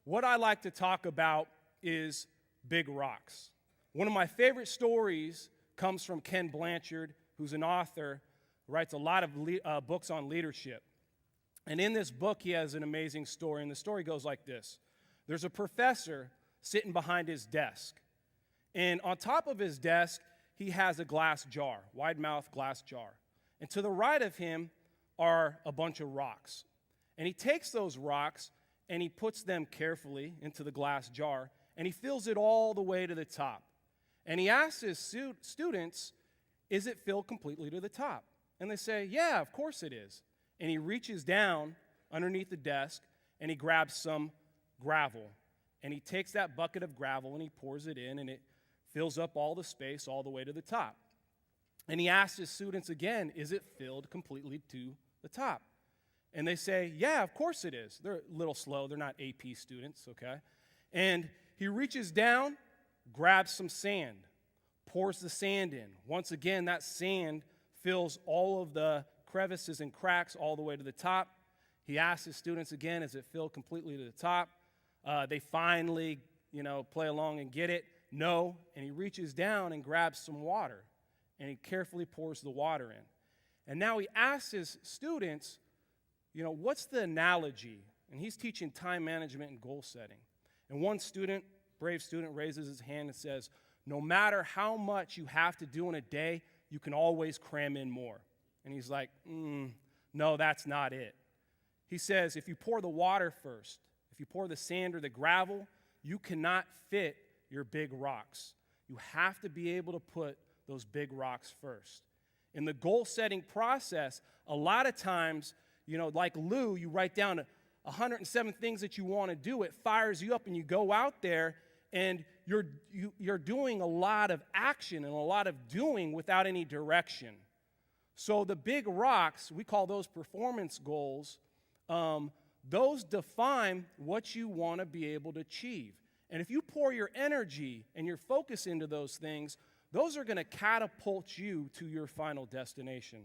what I like to talk about is big rocks. One of my favorite stories comes from Ken Blanchard, who's an author, writes a lot of books on leadership. And in this book, he has an amazing story, and the story goes like this. There's a professor sitting behind his desk, and on top of his desk, he has a glass jar, wide-mouthed glass jar. And to the right of him are a bunch of rocks. And he takes those rocks and he puts them carefully into the glass jar, and he fills it all the way to the top. And he asks his students, is it filled completely to the top? And they say, yeah, of course it is. And he reaches down underneath the desk and he grabs some gravel. And he takes that bucket of gravel and he pours it in, and it fills up all the space all the way to the top. And he asks his students again, is it filled completely to the top? And they say, yeah, of course it is. They're a little slow. They're not AP students, okay? And he reaches down, grabs some sand, pours the sand in. Once again, that sand fills all of the crevices and cracks all the way to the top. He asks his students again, is it filled completely to the top? They finally, play along and get it. No. And he reaches down and grabs some water, and he carefully pours the water in. And now he asks his students, what's the analogy? And he's teaching time management and goal setting. And one student, brave student, raises his hand and says, no matter how much you have to do in a day, you can always cram in more. And he's like, no, that's not it. He says, if you pour the water first, if you pour the sand or the gravel, you cannot fit your big rocks. You have to be able to put those big rocks first. In the goal-setting process, a lot of times, like Lou, you write down 107 things that you want to do. It fires you up, and you go out there, and you're doing a lot of action and a lot of doing without any direction. So the big rocks, we call those performance goals. Those define what you want to be able to achieve. And if you pour your energy and your focus into those things, those are going to catapult you to your final destination.